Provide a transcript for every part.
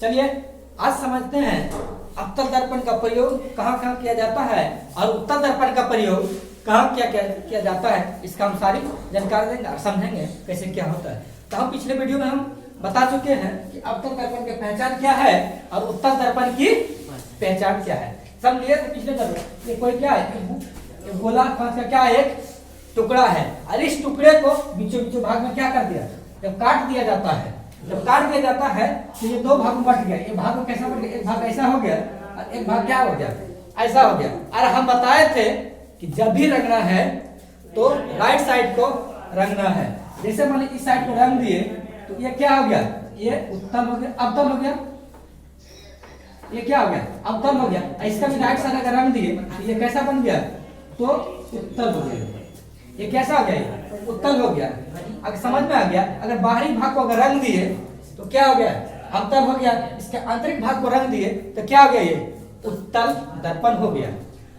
चलिए आज समझते हैं अवतल दर्पण का प्रयोग कहाँ कहाँ किया जाता है और उत्तल दर्पण का प्रयोग कहाँ किया जाता है। इसका हम सारी जानकारी देंगे और समझेंगे कैसे क्या होता है। तो हम पिछले वीडियो में हम बता चुके हैं कि अवतल दर्पण की पहचान क्या है और उत्तल दर्पण की पहचान क्या है। समझिए तो पिछले दर्पण ये कोई क्या है, एक गोला कांच का क्या है, एक टुकड़ा है और इस टुकड़े को बीचों बीचों भाग में क्या कर दिया, जब काट दिया जाता है, जब काट दिया जाता है तो ये दो भाग में बट गया। एक भाग में कैसा बट गया, एक भाग ऐसा हो गया और एक भाग क्या हो गया, ऐसा हो गया। और हम बताए थे कि जब भी रंगना है तो राइट साइड को रंगना है। जैसे मान लीजिए इस साइड को रंग दिए तो ये क्या हो गया, ये उत्तल हो गया, अवतल हो गया। ये क्या हो गया, अवतल हो गया। इसका भी राइट साइड अगर रंग दिए तो ये कैसा बन गया, तो उत्तल हो गया। ये कैसा हो गया, उत्तल हो गया। अगर समझ में आ गया, अगर बाहरी भाग को अगर रंग दिए तो क्या हो गया, अवतल हो गया। इसके आंतरिक भाग को रंग दिए तो क्या हो गया, ये उत्तल दर्पण हो गया।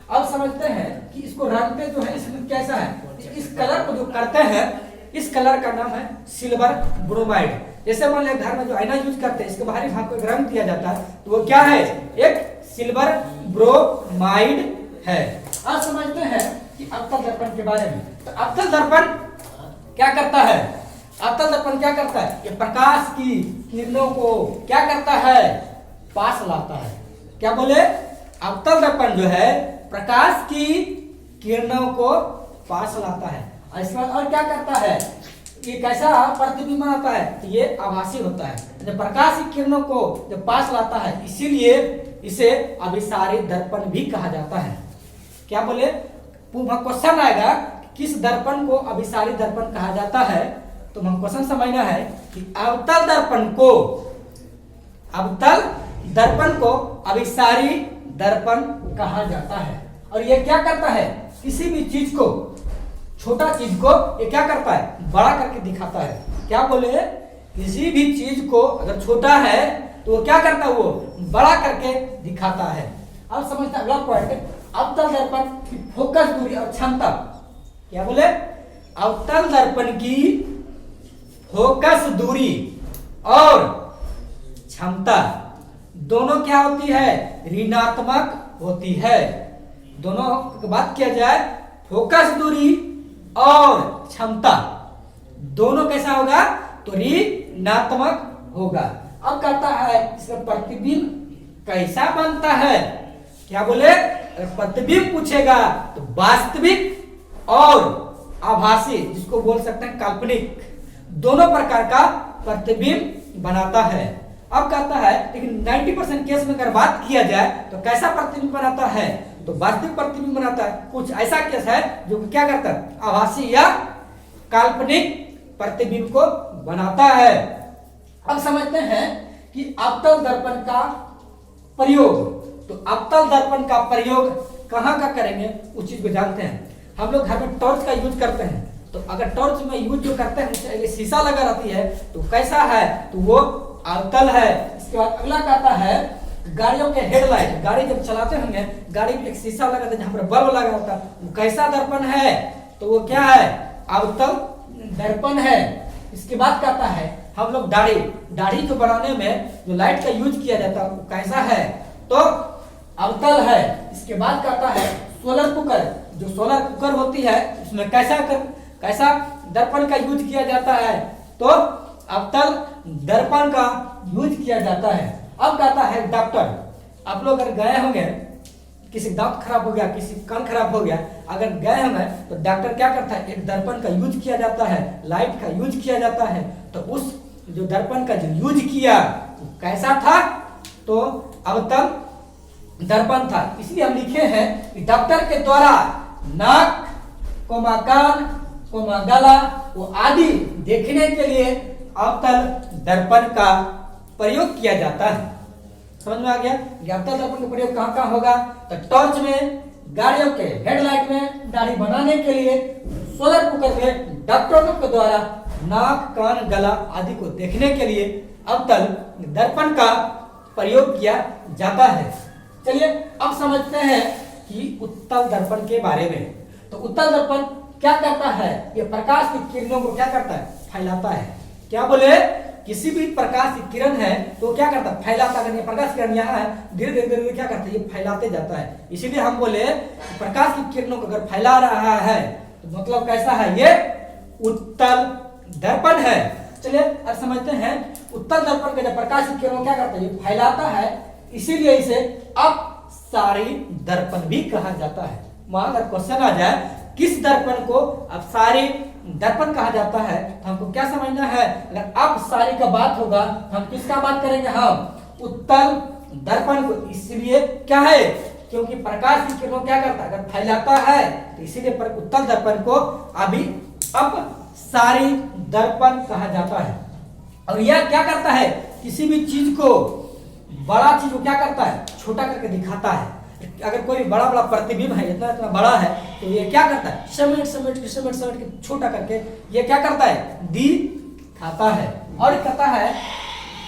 अब समझते हैं कि इसको रंगते जो है इसमें कैसा है, इस कलर को जो करते हैं इस कलर का नाम है सिल्वर ब्रोमाइड। जैसे मान लिया घर में जो आईना यूज करते हैं इसके बाहरी भाग को रंग दिया जाता है तो वो क्या है, एक सिल्वर ब्रोमाइड है। अब समझते हैं कि अवतल दर्पण के बारे में। तो अवतल दर्पण क्या करता है, अवतल दर्पण क्या करता है, ये प्रकाश की किरणों को क्या करता है, पास लाता है। क्या बोले, अवतल दर्पण जो है प्रकाश की किरणों को पास लाता है। और इसके बाद और क्या करता है, ये कैसा प्रतिबिंब बनाता है, तो ये आभासी होता है। जब प्रकाश की किरणों को जब पास लाता है इसीलिए इसे अभिसारित दर्पण भी कहा जाता है। क्या बोले, क्वेश्चन आएगा किस दर्पण को अभिसारित दर्पण कहा जाता है, तो हम क्वेश्चन समझना है कि अवतल दर्पण को अभिसारित दर्पण कहा जाता है। और ये क्या करता है, किसी भी चीज को, छोटा चीज को ये क्या करता है, बड़ा करके दिखाता है। क्या बोले, किसी भी चीज को अगर छोटा है तो वो क्या करता है, वो बड़ा करके दिखाता है। अब समझता अगला पॉइंट, अवतल दर्पण की फोकस दूरी और क्षमता। क्या बोले, अवतल दर्पण की फोकस दूरी और क्षमता दोनों क्या होती है, ऋणात्मक होती है। दोनों की बात किया जाए, फोकस दूरी और क्षमता दोनों कैसा होगा, तो ऋणात्मक होगा। अब कहता है इसका प्रतिबिंब कैसा बनता है। क्या बोले, प्रतिबिंब पूछेगा तो वास्तविक और आभासी, जिसको बोल सकते हैं काल्पनिक, दोनों प्रकार का प्रतिबिंब बनाता है। अब कहता है लेकिन 90% केस में अगर बात किया जाए तो कैसा प्रतिबिंब बनाता है, तो वास्तविक प्रतिबिंब बनाता है। कुछ ऐसा केस है जो क्या करता है, आभासी या काल्पनिक प्रतिबिंब को बनाता है। अब समझते हैं कि अवतल दर्पण का प्रयोग। तो अवतल दर्पण का प्रयोग कहाँ का करेंगे उस चीज को जानते हैं। हम लोग घर में टॉर्च का यूज करते हैं, तो अगर टॉर्च में यूज जो करते हैं ये शीशा लगा रहती है तो कैसा है, तो वो अवतल है। इसके बाद अगला कहता है गाड़ियों के हेडलाइट, गाड़ी जब चलाते होंगे गाड़ी में एक शीशा लगा था जहाँ पर बल्ब लगा होता है, वो कैसा दर्पण है, तो वो क्या है, अवतल दर्पण है। इसके बाद कहता है हम लोग दाढ़ी को बनाने में जो लाइट का यूज किया जाता है वो कैसा है, तो अवतल है। इसके बाद कहता है सोलर कुकर, जो सोलर कुकर होती है उसमें कैसा दर्पण का यूज किया जाता है, तो अवतल दर्पण का यूज किया जाता है। अब कहता है डॉक्टर, आप लोग अगर गए होंगे, किसी दांत खराब हो गया, किसी कान खराब हो गया, अगर गए होंगे तो डॉक्टर क्या करता है, एक दर्पण का यूज किया जाता है, लाइट का यूज किया जाता है। तो उस जो दर्पण का जो यूज किया कैसा था, तो अवतल दर्पण था। इसलिए हम लिखे हैं कि डॉक्टर के द्वारा नाक, कान, गला वो आदि देखने के लिए अवतल दर्पण का प्रयोग किया जाता है। समझ में आ गया कि अवतल दर्पण का प्रयोग कहाँ कहाँ होगा, तो टॉर्च में, गाड़ियों के हेडलाइट में, दाढ़ी बनाने के लिए, सोलर कुकर में, डॉक्टरों के द्वारा नाक, कान, गला आदि को देखने के लिए अवतल दर्पण का प्रयोग किया जाता है। चलिए अब समझते हैं कि उत्तल दर्पण के बारे में। तो उत्तल दर्पण क्या करता है, ये प्रकाश की किरणों को क्या करता है, फैलाता है। क्या बोले, किसी भी प्रकाश की किरण है तो क्या करता है, फैलाता। अगर ये प्रकाश किरण यहाँ है, धीरे धीरे धीरे क्या करता है, ये फैलाते जाता है। इसीलिए हम बोले प्रकाश की किरणों को अगर फैला रहा है तो मतलब कैसा है, ये उत्तल दर्पण है। चलिए अब समझते हैं उत्तल दर्पण का जब प्रकाश की किरणों क्या करता है, ये फैलाता है, इसीलिए इसे अपसारी दर्पण भी कहा जाता है। मान अगर क्वेश्चन आ जाए किस दर्पण को अपसारी दर्पण कहा जाता है तो हमको क्या समझना है, अगर अपसारी का बात होगा तो हम किसका बात करेंगे, हम उत्तल दर्पण को। इसलिए क्या है, क्योंकि प्रकाश की किरणों क्या करता है, अगर फैलाता है तो इसीलिए उत्तल दर्पण को अभी अपसारी दर्पण कहा जाता है। और यह क्या करता है, किसी भी चीज को, बड़ा चीज को क्या करता है, छोटा करके दिखाता है। अगर कोई बड़ा बड़ा प्रतिबिंब है, इतना इतना बड़ा है, तो ये क्या करता है, समेट के छोटा करके ये क्या करता है, दिखाता है। और कहता है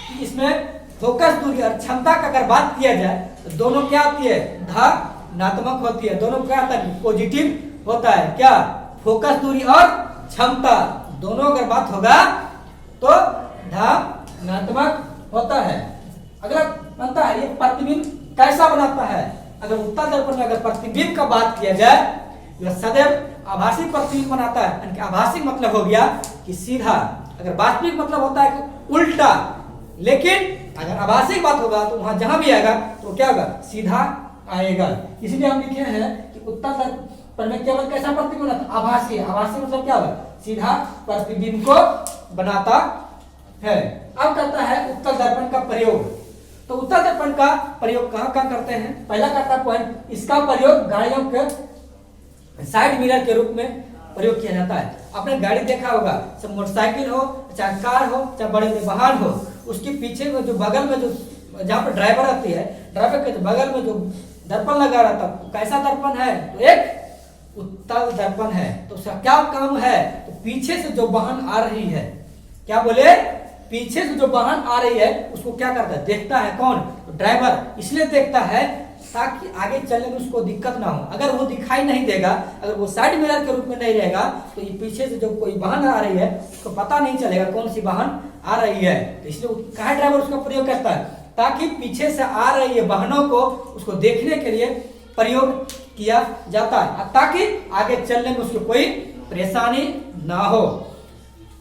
कि इसमें फोकस दूरी और क्षमता का अगर बात किया जाए तो दोनों क्या होती है, धनात्मक होती है। दोनों क्या होता है, पॉजिटिव होता है। क्या, फोकस दूरी और क्षमता दोनों अगर बात होगा तो धनात्मक होता है। अगला बनता है, ये प्रतिबिंब कैसा बनाता है। अगर उत्तल दर्पण में अगर प्रतिबिंब का बात किया जाए, यह सदैव आभासी प्रतिबिंब बनाता है। यानी कि आभासी मतलब हो गया कि सीधा, अगर वास्तविक मतलब होता है कि उल्टा। लेकिन अगर आभासी बात होगा तो वहां जहां भी आएगा तो क्या होगा, सीधा आएगा। इसलिए हम लिखे हैं कि उत्तल दर्पण में केवल कैसा प्रतिबिंब बनाता है, आभासी। आभासी मतलब क्या होगा, सीधा प्रतिबिंब को बनाता है। अब करता है उत्तल दर्पण का प्रयोग। तो उत्तल दर्पण का प्रयोग कहां कहां करते हैं। पहला करता पॉइंट, इसका प्रयोग गाड़ियों के साइड मिरर के रूप में प्रयोग किया जाता है। आपने गाड़ी देखा होगा, चाहे मोटरसाइकिल हो, चाहे कार हो, चाहे बड़े वाहन हो, उसके पीछे में जो बगल में जो जहाँ पर ड्राइवर आती है, ड्राइवर के बगल में जो दर्पण लगा रहता है, कैसा दर्पण है, तो एक उत्तल दर्पण है। तो उसका क्या काम है, तो पीछे से जो वाहन आ रही है, क्या बोले, पीछे से जो वाहन आ रही है उसको क्या करता है, देखता है। कौन, तो ड्राइवर। इसलिए देखता है ताकि आगे चलने में उसको दिक्कत ना हो। अगर वो दिखाई नहीं देगा, अगर वो साइड मिरर के रूप में नहीं रहेगा तो ये पीछे से जो कोई वाहन आ रही है उसको पता नहीं चलेगा कौन सी वाहन आ रही है। तो इसलिए कहा ड्राइवर उसका प्रयोग करता है, ताकि पीछे से आ रही है वाहनों को उसको देखने के लिए प्रयोग किया जाता है, ताकि आगे चलने में उसको कोई परेशानी ना हो।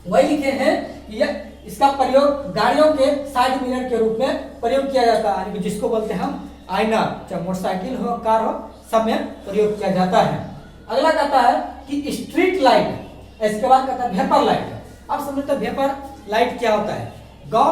वही लिखे हैं ये इसका प्रयोग गाड़ियों के साइड मिरर के रूप में प्रयोग किया जाता है, जिसको बोलते हैं हम आईना। चाहे मोटरसाइकिल हो, कार हो, सब में प्रयोग किया जाता है। अगला कहता है कि स्ट्रीट लाइट, इसके बाद कहता है वेपर लाइट। अब समझते हैं वेपर लाइट क्या होता है। गाँव